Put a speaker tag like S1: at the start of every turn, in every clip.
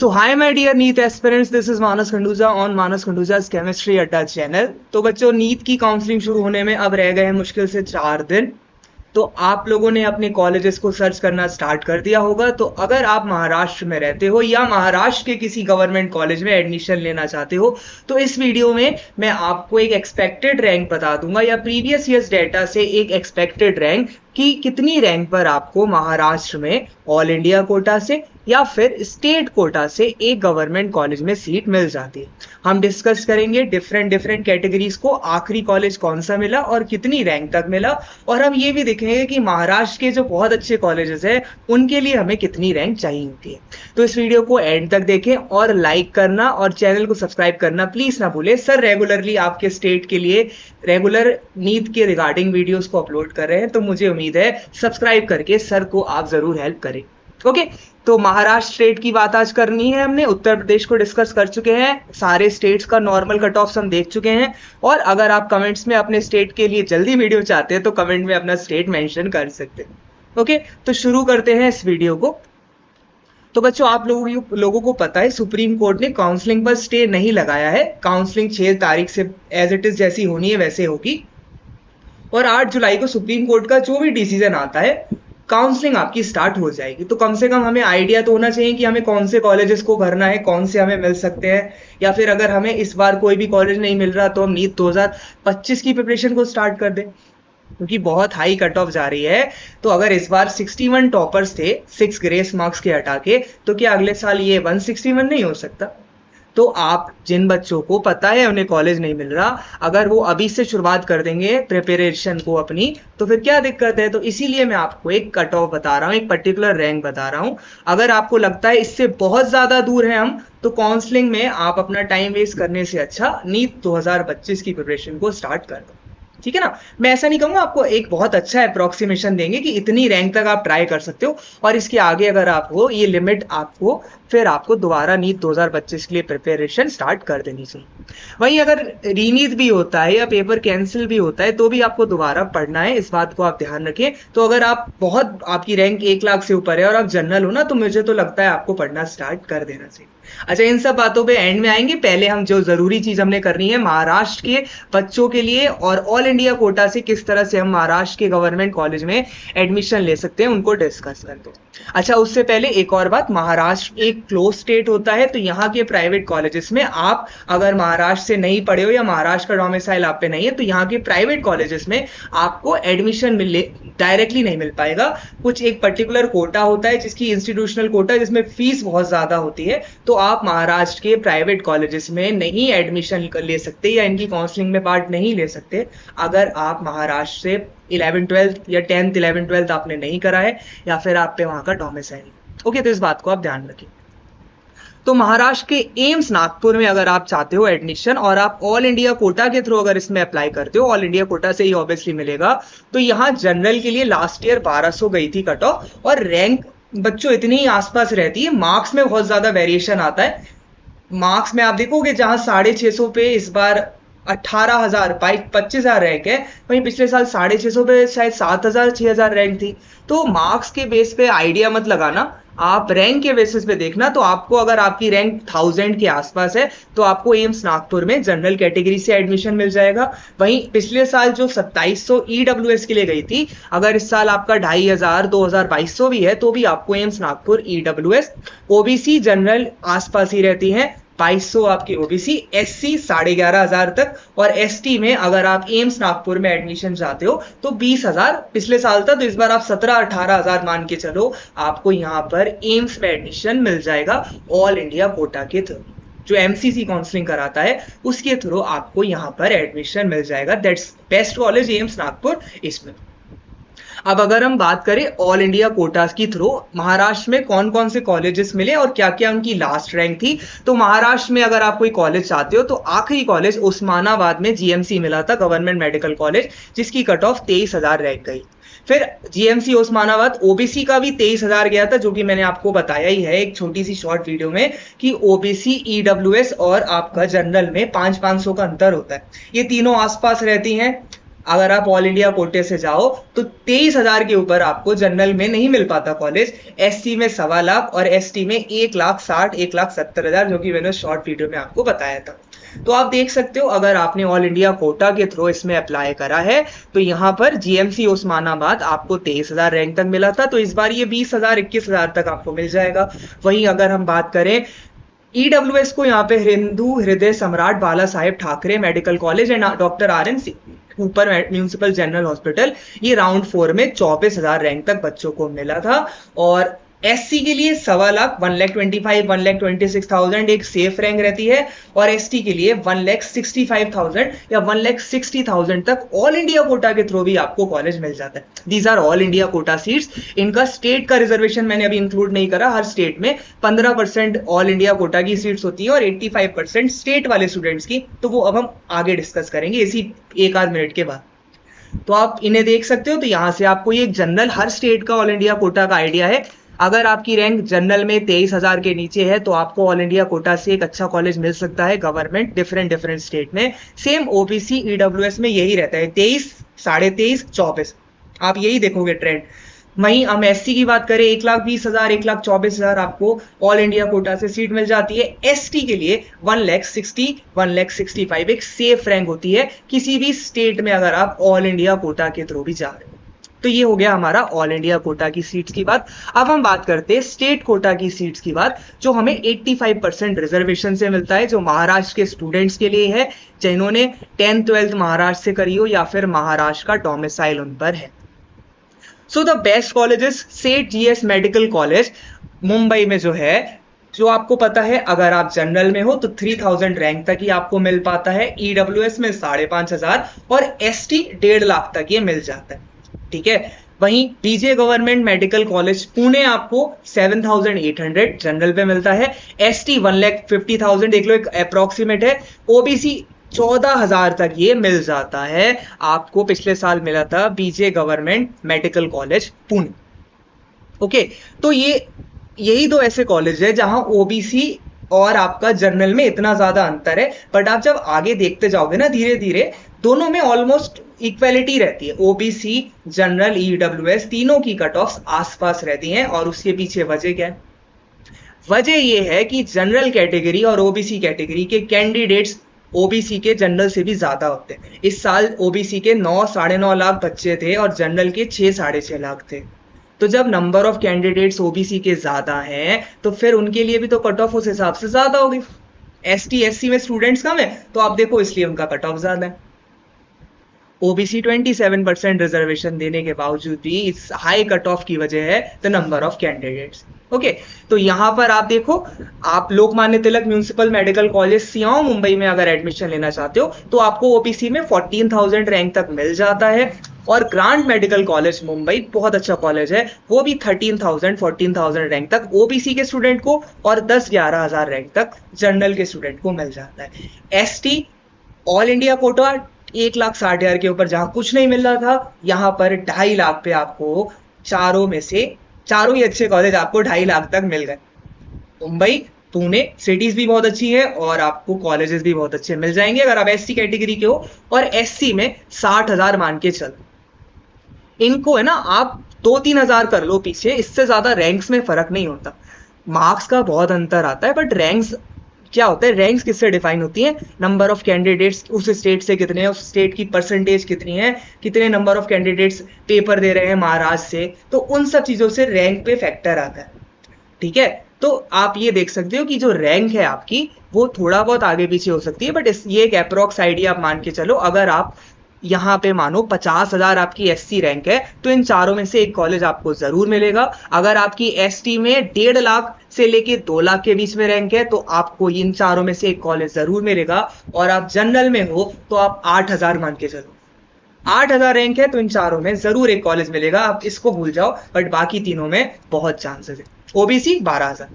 S1: So hi my dear NEET aspirants, this is Manas Khanduja on Manas Khanduja's Chemistry Adda channel। तो बच्चों NEET की counselling शुरू होने में अब रह गए हैं मुश्किल से 4 दिन। तो आप लोगों ने अपने कॉलेजेस को सर्च करना स्टार्ट कर दिया होगा। तो अगर आप महाराष्ट्र में रहते हो या महाराष्ट्र के किसी गवर्नमेंट कॉलेज में एडमिशन लेना चाहते हो तो इस वीडियो में मैं आपको एक एक्सपेक्टेड रैंक बता दूंगा या प्रीवियस ईयर्स डेटा से एक एक्सपेक्टेड रैंक कि कितनी रैंक पर आपको महाराष्ट्र में ऑल इंडिया कोटा से या फिर स्टेट कोटा से एक गवर्नमेंट कॉलेज में सीट मिल जाती है। हम डिस्कस करेंगे डिफरेंट कैटेगरीज को, आखिरी कॉलेज कौन सा मिला और कितनी रैंक तक मिला, और हम ये भी देखेंगे कि महाराष्ट्र के जो बहुत अच्छे कॉलेजेस हैं उनके लिए हमें कितनी रैंक चाहिए होती है। तो इस वीडियो को एंड तक देखें और लाइक करना और चैनल को सब्सक्राइब करना प्लीज ना भूलें। सर रेगुलरली आपके स्टेट के लिए रेगुलर नीट के रिगार्डिंग वीडियोस को अपलोड कर रहे हैं, तो मुझे उम्मीद है सब्सक्राइब करके सर को आप जरूर हेल्प करें। ओके, तो महाराष्ट्र स्टेट की बात आज करनी है हमने। उत्तर प्रदेश को डिस्कस कर चुके हैं, सारे स्टेट्स का नॉर्मल कट ऑफ हम देख चुके हैं। और अगर आप कमेंट्स में अपने स्टेट के लिए जल्दी वीडियो चाहते हैं तो कमेंट में अपना स्टेट मेंशन कर सकते हैं। ओके, तो शुरू करते हैं इस वीडियो को। तो बच्चों आप लोगों को पता है सुप्रीम कोर्ट ने काउंसलिंग पर स्टे नहीं लगाया है। काउंसलिंग 6 तारीख से एज इट इज जैसी होनी है वैसे होगी, और 8 जुलाई को सुप्रीम कोर्ट का जो भी डिसीजन आता है काउंसलिंग आपकी स्टार्ट हो जाएगी। तो कम से कम हमें आइडिया तो होना चाहिए कि हमें कौन से कॉलेजेस को भरना है, कौन से हमें मिल सकते हैं, या फिर अगर हमें इस बार कोई भी कॉलेज नहीं मिल रहा तो हम नीट 2025 की प्रिपरेशन को स्टार्ट कर दें, क्योंकि बहुत हाई कट ऑफ जा रही है। तो अगर इस बार 61 टॉपर्स थे 6 ग्रेस मार्क्स के हटा के, तो क्या अगले साल ये 161 नहीं हो सकता? तो आप जिन बच्चों को पता है उन्हें कॉलेज नहीं मिल रहा, अगर वो अभी से शुरुआत कर देंगे प्रिपरेशन को अपनी, तो फिर क्या दिक्कत है? तो इसीलिए मैं आपको एक कट ऑफ बता रहा हूँ, एक पर्टिकुलर रैंक बता रहा हूँ। अगर आपको लगता है इससे बहुत ज्यादा दूर है हम, तो काउंसलिंग में आप अपना टाइम वेस्ट करने से अच्छा नीट 2025 की प्रिपरेशन को स्टार्ट कर दो, ठीक है ना। मैं ऐसा नहीं कहूंगा, आपको एक बहुत अच्छा अप्रोक्सीमेशन देंगे कि इतनी रैंक तक आप ट्राई कर सकते हो, और इसके आगे अगर आपको ये लिमिट आपको फिर आपको दोबारा नीट 2025 के लिए प्रिपरेशन स्टार्ट कर देनी चाहिए। वहीं अगर रीनीट भी होता है या पेपर कैंसिल भी होता है तो भी आपको दोबारा पढ़ना है, इस बात को आप ध्यान रखें। तो अगर आप बहुत आपकी रैंक 1 लाख से ऊपर है और आप जनरल हो ना, तो मुझे तो लगता है आपको पढ़ना स्टार्ट कर देना चाहिए। अच्छा, इन सब बातों पे एंड में आएंगे। पहले हम जो जरूरी चीज हमने करनी है महाराष्ट्र के बच्चों के लिए और ऑल इंडिया कोटा से किस तरह से हम महाराष्ट्र के गवर्नमेंट कॉलेज में एडमिशन ले सकते हैं उनको डिस्कस करते हैं। अच्छा, उससे पहले एक और बात, महाराष्ट्र एक क्लोज स्टेट होता है, तो यहाँ के प्राइवेट कॉलेजेस में आप अगर महाराष्ट्र से नहीं पढ़े हो या महाराष्ट्र का डोमिसाइल आप पे नहीं है, तो यहाँ के प्राइवेट कॉलेजेस में आपको एडमिशन डायरेक्टली नहीं मिल पाएगा। कुछ एक पर्टिकुलर कोटा होता है जिसकी इंस्टीट्यूशनल कोटा, जिसमें फीस बहुत ज्यादा होती है, तो आप महाराष्ट्र के प्राइवेट कॉलेजेस में नहीं एडमिशन ले सकते या इनकी काउंसलिंग में पार्ट नहीं ले सकते अगर आप महाराष्ट्र से 11th-12th या 10th-11th-12th आपने नहीं करा है या फिर आप पे वहां का डोमिसाइल। ओके, तो इस बात को आप ध्यान रखें। तो महाराष्ट्र के एम्स नागपुर में अगर आप चाहते हो एडमिशन और आप ऑल इंडिया कोटा के थ्रू अगर इसमें अप्लाई करते हो, ऑल इंडिया कोटा से ही ऑब्वियसली मिलेगा, तो यहाँ जनरल के लिए लास्ट ईयर 1200 गई थी कट ऑफ, और रैंक बच्चों इतनी ही आसपास रहती है। मार्क्स में बहुत ज्यादा वेरिएशन आता है। मार्क्स में आप देखोगे जहां 650 पे इस बार 18,000 25,000 रैंक है, वहीं पिछले साल 650 पे शायद 7,000 6,000 रैंक थी। तो मार्क्स के बेस पे आइडिया मत लगाना, आप रैंक के बेसिस पे देखना। तो आपको अगर आपकी रैंक 1000 के आसपास है तो आपको एम्स नागपुर में जनरल कैटेगरी से एडमिशन मिल जाएगा। वहीं पिछले साल जो 2700 ईडब्ल्यूएस के लिए गई थी, अगर इस साल आपका 2500 2200 भी है तो भी आपको AIIMS Nagpur EWS, OBC general आसपास ही रहती है 2200 आपकी ओबीसी, एससी 11,500 तक, और एसटी में अगर आप एम्स नागपुर में एडमिशन चाहते हो तो 20,000 पिछले साल था, तो इस बार आप 17-18,000 मान के चलो, आपको यहाँ पर एम्स में एडमिशन मिल जाएगा ऑल इंडिया कोटा के थ्रू। जो एमसीसी काउंसलिंग कराता है उसके थ्रू आपको यहाँ पर एडमिशन मिल जाएगा। That's best college AIIMS Nagpur इसमें। अब अगर हम बात करें ऑल इंडिया कोटास की थ्रू महाराष्ट्र में कौन कौन से कॉलेजेस मिले और क्या क्या उनकी लास्ट रैंक थी, तो महाराष्ट्र में अगर आप कोई कॉलेज चाहते हो तो आखिरी कॉलेज उस्मानाबाद में जीएमसी मिला था, गवर्नमेंट मेडिकल कॉलेज, जिसकी कट ऑफ 23,000 रैंक गई। फिर जीएमसी उस्मानाबाद ओबीसी का भी 23,000 गया था, जो कि मैंने आपको बताया ही है एक छोटी सी शॉर्ट वीडियो में कि ओबीसी ईडब्ल्यूएस और आपका जनरल में 500-500 का अंतर होता है। ये तीनों आसपास रहती हैं। अगर आप ऑल इंडिया कोटे से जाओ तो 23,000 के ऊपर आपको जनरल में नहीं मिल पाता कॉलेज, एससी में 1.25 और एसटी में 1,60,000 1,70,000, जो कि मैंने शॉर्ट वीडियो में आपको बताया था। तो आप देख सकते हो अगर आपने ऑल इंडिया कोटा के थ्रू इसमें अप्लाई करा है तो यहाँ पर जीएमसी उस्मानाबाद आपको 23,000 रैंक तक मिला था, तो इस बार ये 20,000 21,000 तक आपको मिल जाएगा। वहीं अगर हम बात करें ईडब्ल्यूएस को, यहाँ पे Hindu Hriday Samrat Balasaheb Thackeray medical college and doctor RN Cooper municipal general hospital, ये राउंड 4 में 24,000 रैंक तक बच्चों को मिला था। और एससी के लिए 1.25 1,25,000 1,26,000 एक सेफ रैंक रहती है, और एसटी के लिए 1,65,000 या 1,60,000 तक ऑल इंडिया कोटा के थ्रू भी आपको कॉलेज मिल जाता है। These are all India quota seats. इनका स्टेट का रिजर्वेशन मैंने अभी इंक्लूड नहीं करा। हर स्टेट में 15% ऑल इंडिया कोटा की सीट्स होती है और 85% स्टेट वाले स्टूडेंट्स की, तो वो अब हम आगे डिस्कस करेंगे इसी एक आध मिनट के बाद। तो आप इन्हें देख सकते हो। तो यहां से आपको ये जनरल हर स्टेट का ऑल इंडिया कोटा का आइडिया है। अगर आपकी रैंक जनरल में 23,000 के नीचे है तो आपको ऑल इंडिया कोटा से एक अच्छा कॉलेज मिल सकता है गवर्नमेंट डिफरेंट स्टेट में। सेम ओबीसी ईडब्ल्यूएस में यही रहता है, 23, 23.5, 24, आप यही देखोगे ट्रेंड। वहीं हम एससी की बात करें 1,20,000 1,24,000 आपको ऑल इंडिया कोटा से सीट मिल जाती है। एसटी के लिए 1,60,000 1,65,000 एक सेफ रैंक होती है किसी भी स्टेट में अगर आप ऑल इंडिया कोटा के थ्रू भी जा रहे हो। तो ये हो गया हमारा ऑल इंडिया कोटा की सीट्स की बात। अब हम बात करते हैं स्टेट कोटा की सीट्स की बात, जो हमें 85% रिजर्वेशन से मिलता है, जो महाराष्ट्र के स्टूडेंट्स के लिए है, जिन्होंने 10th 12th महाराष्ट्र से करी हो या फिर महाराष्ट्र का डोमिसाइल उन पर है। सो द बेस्ट कॉलेजेस, सेठ जीएस मेडिकल कॉलेज मुंबई में जो है, जो आपको पता है अगर आप जनरल में हो तो 3,000 रैंक तक ही आपको मिल पाता है, ईडब्ल्यूएस में 5,500 और एसटी 1.5 लाख तक ये मिल जाता है। ठीक है। वहीं बीजे गवर्नमेंट मेडिकल कॉलेज पुणे आपको 7,800 जनरल पे मिलता है, एसटी 1,50,000 देख लो, एक अप्रोक्सीमेट है, ओबीसी 14,000 तक ये मिल जाता है आपको। पिछले साल मिला था BJ government medical college Pune. Okay, तो यही दो ऐसे कॉलेज है जहां ओबीसी और आपका जनरल में इतना ज्यादा अंतर है, बट आप जब आगे देखते जाओगे ना धीरे धीरे दोनों में ऑलमोस्ट इक्वलिटी रहती है। ओबीसी, जनरल, ईडब्ल्यूएस तीनों की कट ऑफ आसपास रहती हैं। और उसके पीछे वजह क्या है? वजह यह है कि जनरल कैटेगरी और ओबीसी कैटेगरी के कैंडिडेट्स ओबीसी के जनरल से भी ज्यादा होते हैं। इस साल ओबीसी के 9 9.5 लाख बच्चे थे और जनरल के 6 6.5 लाख थे। तो जब नंबर ऑफ कैंडिडेट्स ओबीसी के ज्यादा हैं तो फिर उनके लिए भी तो कट ऑफ उस हिसाब से ज्यादा होगी। एसटी एससी में स्टूडेंट्स कम है तो आप देखो इसलिए उनका कट ऑफ ज्यादा है। ओबीसी 27% रिजर्वेशन देने के बावजूद भी इस हाई कट ऑफ की वजह है the number of candidates. Okay, तो यहां पर आप देखो, आप Lokmanya Tilak municipal medical college सियाओं Mumbai में अगर एडमिशन लेना चाहते हो तो आपको ओबीसी में 14,000 रैंक तक मिल जाता है। और ग्रांट मेडिकल कॉलेज मुंबई बहुत अच्छा कॉलेज है, वो भी 13,000 14,000 रैंक तक ओबीसी के स्टूडेंट को और 10-11,000 रैंक तक जनरल के स्टूडेंट को मिल जाता है। एसटी ऑल इंडिया कोटा 1,60,000 के ऊपर जहां कुछ नहीं मिल रहा था, यहां पर 2.5 लाख पे आपको चारों में से चारों ही अच्छे कॉलेज आपको 2.5 लाख तक मिल गए। मुंबई, पुणे सिटीज भी बहुत अच्छी है और आपको कॉलेजेस भी बहुत अच्छे मिल जाएंगे अगर आप एससी कैटेगरी के हो। और एससी में 60,000 मान के चलो, इनको है ना आप 2-3 हजार कर लो पीछे, इससे ज्यादा रैंक्स में फर्क नहीं होता। मार्क्स का बहुत अंतर आता है बट रैंक्स क्या होता है, रैंक्स किससे डिफाइन होती है? नंबर ऑफ कैंडिडेट्स उस स्टेट से कितने हैं, उस स्टेट की परसेंटेज कितनी है, कितने नंबर ऑफ कैंडिडेट्स पेपर दे रहे हैं महाराष्ट्र से, तो उन सब चीजों से रैंक पे फैक्टर आता है। ठीक है, तो आप ये देख सकते हो कि जो रैंक है आपकी वो थोड़ा बहुत आगे पीछे हो सकती है, बट ये एक अप्रोक्स आइडिया आप मान के चलो। अगर आप यहाँ पे मानो 50,000 आपकी एससी रैंक है तो इन चारों में से एक कॉलेज आपको जरूर मिलेगा। अगर आपकी एसटी में 1.5 लाख से लेके 2 लाख के बीच में रैंक है तो आपको इन चारों में से एक कॉलेज जरूर मिलेगा। और आप जनरल में हो तो आप 8,000 मान के चलो, 8,000 रैंक है तो इन चारों में जरूर एक कॉलेज मिलेगा, आप इसको भूल जाओ, बट बाकी तीनों में बहुत चांसेस है। ओबीसी 12,000।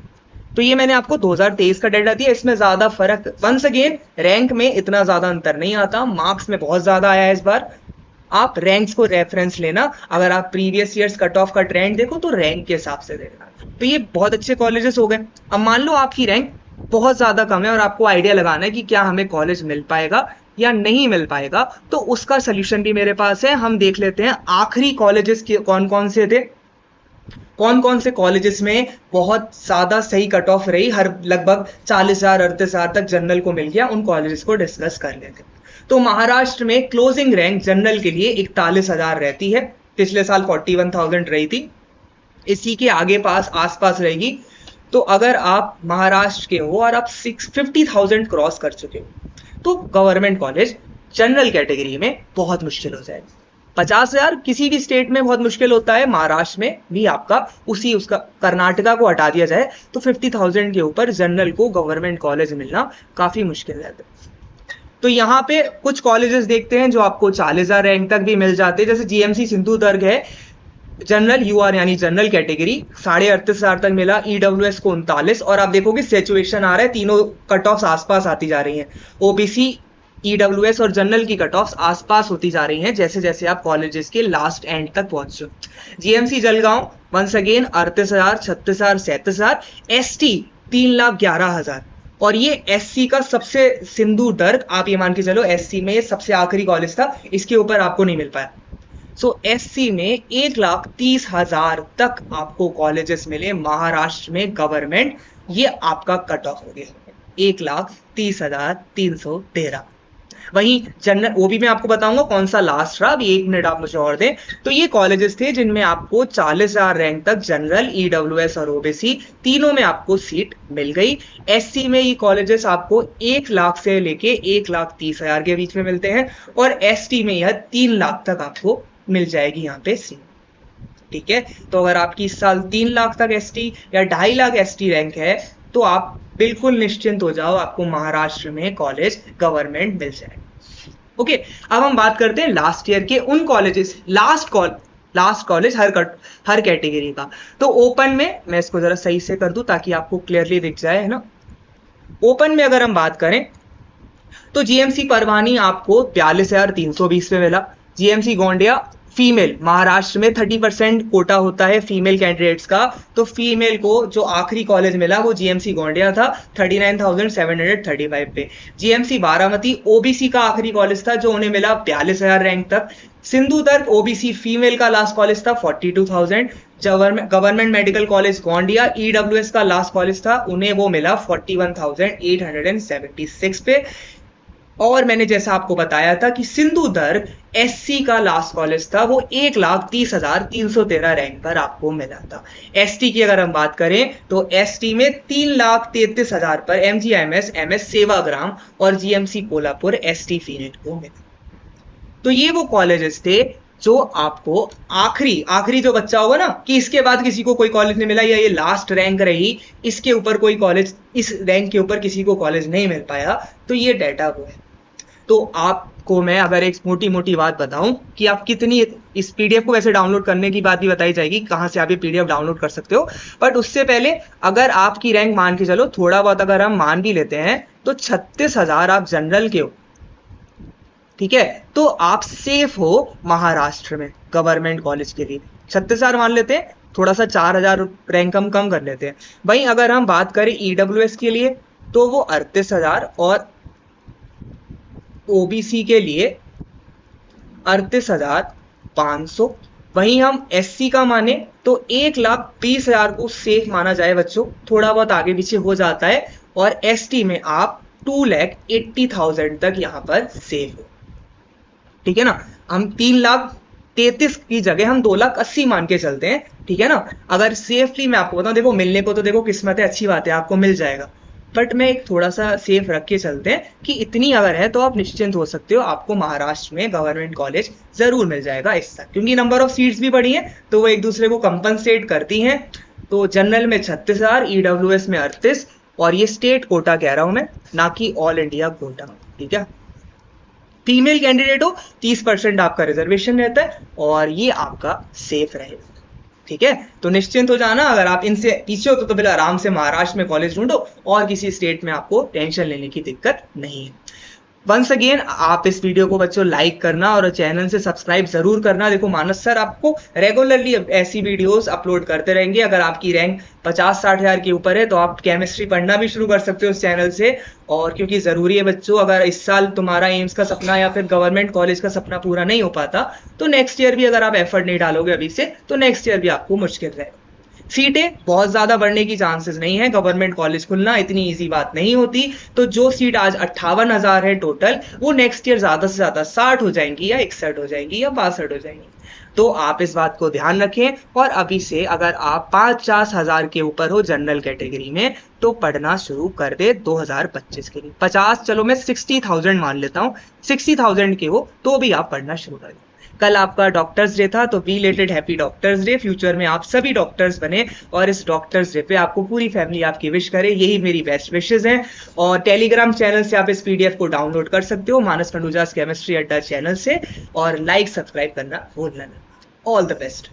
S1: तो ये मैंने आपको 2023 का डेटा दिया, इसमें ज्यादा फर्क, वंस अगेन रैंक में इतना ज्यादा अंतर नहीं आता, मार्क्स में बहुत ज्यादा आया है इस बार। आप रैंक्स को रेफरेंस लेना, अगर आप प्रीवियस ईयर्स कट ऑफ का ट्रेंड देखो तो रैंक के हिसाब से देखना। तो ये बहुत अच्छे कॉलेजेस हो गए। अब मान लो आपकी रैंक बहुत ज्यादा कम है और आपको आइडिया लगाना है कि क्या हमें कॉलेज मिल पाएगा, या नहीं मिल पाएगा, तो उसका सोल्यूशन भी मेरे पास है। हम देख लेते हैं आखिरी कॉलेजेस कौन कौन से थे, कौन कौन से कॉलेजेस में बहुत ज्यादा सही कट ऑफ रही, हर लगभग 40,000 38,000 तक जनरल को मिल गया, उन कॉलेजेस को डिस्कस कर लेते हैं। तो महाराष्ट्र में क्लोजिंग रैंक जनरल के लिए 41,000 रहती है, पिछले साल 41,000 रही थी, इसी के आगे पास आसपास रहेगी। तो अगर आप महाराष्ट्र के हो और आप 50,000 क्रॉस कर चुके हो, तो गवर्नमेंट कॉलेज जनरल कैटेगरी में बहुत मुश्किल हो जाएगा। 50,000 किसी भी स्टेट में बहुत मुश्किल होता है, महाराष्ट्र में भी आपका उसका कर्नाटका को हटा दिया जाए तो 50,000 के ऊपर जनरल को गवर्नमेंट कॉलेज मिलना काफी मुश्किल रहता है। तो यहाँ पे कुछ कॉलेजेस देखते हैं जो आपको 40,000 रैंक तक भी मिल जाते हैं, जैसे जीएमसी सिंधुदुर्ग है, जनरल यूआर यानी जनरल कैटेगरी 38,500 तक मिला, ईडब्ल्यूएस को 39, और आप देखोगे सेचुएशन आ रहा है, तीनों कट ऑफ आसपास आती जा रही हैं, ओबीसी ईडब्ल्यूएस और जनरल की कट ऑफ आसपास होती जा रही हैं जैसे जैसे आप कॉलेजेस के लास्ट एंड तक पहुंचो। GMC Jalgaon once again 38,000 36,000 37,000, ST 3,11,000, और ये एससी का सबसे सिंधुदुर्ग, आप ये मान के चलो एससी में सबसे आखिरी कॉलेज था, इसके ऊपर आपको नहीं मिल पाया। सो एससी में 1,30,000 तक आपको कॉलेजेस मिले महाराष्ट्र में गवर्नमेंट, ये आपका कट ऑफ हो गया 1,30,313। वहीं जनरल, वो भी मैं आपको बताऊंगा कौन सा लास्ट रहा, अभी 1 मिनट आप मुझे और दें। तो ये कॉलेजेस थे जिनमें आपको 40,000 रैंक तक जनरल, ईडब्ल्यूएस और ओबीसी तीनों में आपको सीट मिल गई। एससी में ये कॉलेजेस आपको 1 लाख से लेके 1,30,000 के बीच में मिलते हैं, और एसटी में यह 3 लाख तक आपको मिल जाएगी यहाँ पे सीट। ठीक है, तो अगर आपकी इस साल 3 लाख तक एसटी या 2.5 लाख एसटी रैंक है, तो आप बिल्कुल निश्चिंत हो जाओ, आपको महाराष्ट्र में कॉलेज गवर्नमेंट मिल जाएगा। ओके, अब हम बात करते हैं लास्ट ईयर के उन कॉलेजेस, लास्ट कॉलेज हर कैटेगरी का। तो ओपन में मैं इसको जरा सही से कर दूं ताकि आपको क्लियरली दिख जाए, है ना। ओपन में अगर हम बात करें तो जीएमसी परवानी आपको 42,320 पे मिला। जीएमसी गोंडिया फीमेल, महाराष्ट्र में 30% कोटा होता है फीमेल कैंडिडेट्स का, तो फीमेल को जो आखिरी कॉलेज मिला वो जीएमसी गोंडिया था 39,735 पे। जीएमसी बारामती ओबीसी का आखिरी कॉलेज था जो उन्हें मिला 42,000 रैंक तक। सिंधुदुर्ग ओबीसी फीमेल का लास्ट कॉलेज था 42,000। Government medical college Gondia EWS का लास्ट कॉलेज था, उन्हें वो मिला 41,876 पे। और मैंने जैसा आपको बताया था कि सिंधुदुर्ग एससी का लास्ट कॉलेज था, वो 1,30,313 रैंक पर आपको मिला था। एसटी की अगर हम बात करें तो एसटी में 3,33,000 पर एमजीएमएस एमएस सेवाग्राम और जीएमसी कोल्हापुर एसटी फीमेल को मिला। तो ये वो कॉलेजेस थे जो आपको आखिरी जो बच्चा होगा ना कि इसके बाद किसी को कोई कॉलेज नहीं मिला या ये लास्ट रैंक रही, इसके ऊपर कोई कॉलेज, इस रैंक के ऊपर किसी को कॉलेज नहीं मिल पाया, तो ये डाटा वो है। तो आपको मैं अगर एक मोटी बात बताऊं कि आप कितनी, इस पीडीएफ को वैसे डाउनलोड करने की बात भी बताई जाएगी कहां से आप ये पीडीएफ डाउनलोड कर सकते हो, बट उससे पहले अगर आपकी रैंक मान के चलो थोड़ा बहुत अगर हम मान भी लेते हैं तो 36,000 आप जनरल के हो, ठीक है, तो आप सेफ हो महाराष्ट्र में गवर्नमेंट कॉलेज के लिए। 36,000 मान लेते हैं, थोड़ा सा 4,000 रैंक हम कम कर लेते हैं। वहीं अगर हम बात करें ईडब्ल्यूएस के लिए तो वो 38,000 और ओबीसी के लिए 38,500। वहीं हम एससी का माने तो 1,20,000 को सेफ माना जाए बच्चों, थोड़ा बहुत आगे पीछे हो जाता है, और एसटी में आप 2,80,000 तक यहां पर सेफ हो। ठीक है ना, हम 3,33,000 की जगह हम 2,80,000 मान के चलते हैं, ठीक है ना। अगर सेफली मैं आपको बताऊं, देखो मिलने को तो देखो किस्मत है, अच्छी बात है, आपको मिल जाएगा, बट मैं एक थोड़ा सा सेफ रख के चलते हैं कि इतनी अगर है तो आप निश्चिंत हो सकते हो, आपको महाराष्ट्र में गवर्नमेंट कॉलेज जरूर मिल जाएगा इस साल, क्योंकि नंबर ऑफ सीट्स भी बढ़ी हैं तो वो एक दूसरे को कंपनसेट करती हैं। तो जनरल में 36,000, ईडब्ल्यूएस में 38, और ये स्टेट कोटा कह रहा हूं मैं, ना कि ऑल इंडिया कोटा, ठीक है। फीमेल कैंडिडेट हो 30% आपका रिजर्वेशन रहता है, और ये आपका सेफ रहेगा, ठीक है। तो निश्चिंत हो जाना, अगर आप इनसे पीछे हो तो फिर आराम से महाराष्ट्र में कॉलेज ढूंढो, और किसी स्टेट में आपको टेंशन लेने की दिक्कत नहीं है। वंस अगेन आप इस वीडियो को बच्चों लाइक करना और चैनल से सब्सक्राइब जरूर करना। देखो मानस सर आपको रेगुलरली ऐसी वीडियोस अपलोड करते रहेंगे। अगर आपकी रैंक 50-60 हज़ार के ऊपर है तो आप केमिस्ट्री पढ़ना भी शुरू कर सकते हो उस चैनल से। और क्योंकि जरूरी है बच्चों, अगर इस साल तुम्हारा एम्स का सपना या फिर गवर्नमेंट कॉलेज का सपना पूरा नहीं हो पाता तो नेक्स्ट ईयर भी अगर आप एफर्ट नहीं डालोगे अभी से तो नेक्स्ट ईयर भी आपको मुश्किल रहेगा। सीटें बहुत ज्यादा बढ़ने की चांसेस नहीं है, गवर्नमेंट कॉलेज खुलना इतनी इजी बात नहीं होती। तो जो सीट आज 58,000 है टोटल, वो नेक्स्ट ईयर ज्यादा से ज्यादा 60 हो जाएंगी या 61 हो जाएंगी या 62 हो जाएंगी। तो आप इस बात को ध्यान रखें और अभी से अगर आप 50 हज़ार के ऊपर हो जनरल कैटेगरी में तो पढ़ना शुरू कर दे 2025 के लिए। 50 चलो मैं 60,000 मान लेता हूँ, 60,000 के हो तो भी आप पढ़ना शुरू कर दें। कल आपका डॉक्टर्स डे था तो belated happy doctors day. Future में आप सभी डॉक्टर्स बने और इस डॉक्टर्स डे पे आपको पूरी फैमिली आपकी विश करे, यही मेरी बेस्ट विशेस हैं। और टेलीग्राम चैनल से आप इस पीडीएफ को डाउनलोड कर सकते हो, मानस खंडूजास केमिस्ट्री अड्डा चैनल से। और लाइक सब्सक्राइब करना भूलना नहीं। All the best.